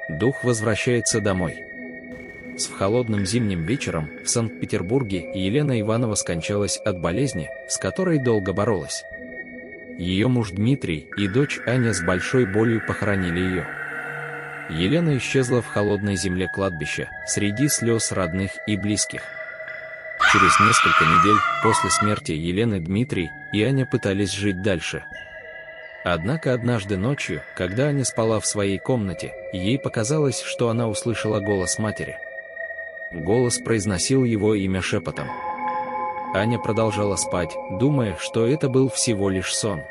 Дух возвращается домой. С холодным зимним вечером в Санкт-Петербурге Елена Иванова скончалась от болезни, с которой долго боролась. Ее муж Дмитрий и дочь Аня с большой болью похоронили ее. Елена исчезла в холодной земле кладбища, среди слез родных и близких. Через несколько недель после смерти Елены Дмитрий и Аня пытались жить дальше. Однако однажды ночью, когда Аня спала в своей комнате, ей показалось, что она услышала голос матери. Голос произносил его имя шепотом. Аня продолжала спать, думая, что это был всего лишь сон.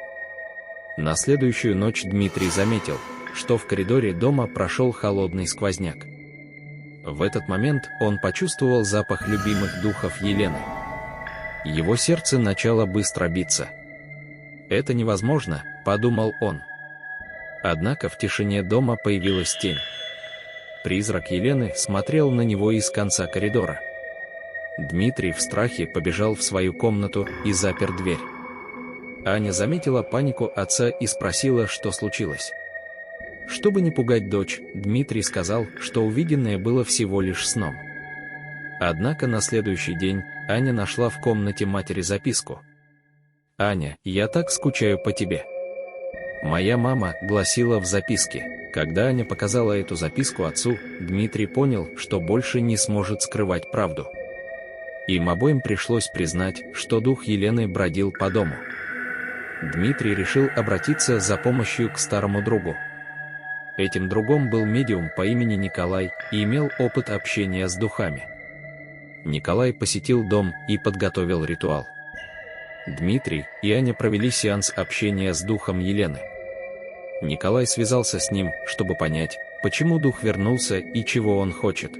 На следующую ночь Дмитрий заметил, что в коридоре дома прошел холодный сквозняк. В этот момент он почувствовал запах любимых духов Елены. Его сердце начало быстро биться. «Это невозможно», — подумал он. Однако в тишине дома появилась тень. Призрак Елены смотрел на него из конца коридора. Дмитрий в страхе побежал в свою комнату и запер дверь. Аня заметила панику отца и спросила, что случилось. Чтобы не пугать дочь, Дмитрий сказал, что увиденное было всего лишь сном. Однако на следующий день Аня нашла в комнате матери записку. «Аня, я так скучаю по тебе. Моя мама», — гласила в записке. Когда Аня показала эту записку отцу, Дмитрий понял, что больше не сможет скрывать правду. Им обоим пришлось признать, что дух Елены бродил по дому. Дмитрий решил обратиться за помощью к старому другу. Этим другом был медиум по имени Николай и имел опыт общения с духами. Николай посетил дом и подготовил ритуал. Дмитрий и Аня провели сеанс общения с духом Елены. Николай связался с ним, чтобы понять, почему дух вернулся и чего он хочет.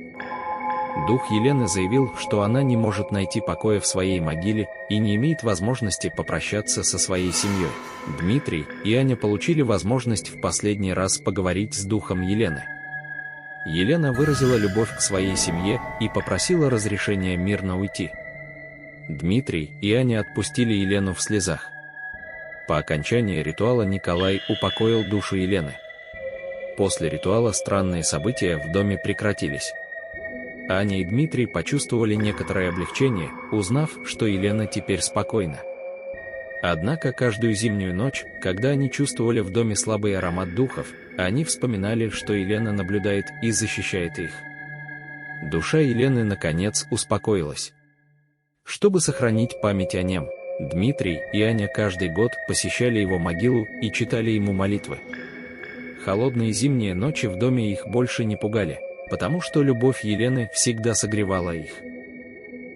Дух Елены заявил, что она не может найти покоя в своей могиле и не имеет возможности попрощаться со своей семьей. Дмитрий и Аня получили возможность в последний раз поговорить с духом Елены. Елена выразила любовь к своей семье и попросила разрешения мирно уйти. Дмитрий и Аня отпустили Елену в слезах. По окончании ритуала Николай упокоил душу Елены. После ритуала странные события в доме прекратились. Аня и Дмитрий почувствовали некоторое облегчение, узнав, что Елена теперь спокойна. Однако каждую зимнюю ночь, когда они чувствовали в доме слабый аромат духов, они вспоминали, что Елена наблюдает и защищает их. Душа Елены наконец успокоилась. Чтобы сохранить память о нем, Дмитрий и Аня каждый год посещали его могилу и читали ему молитвы. Холодные зимние ночи в доме их больше не пугали, потому что любовь Елены всегда согревала их.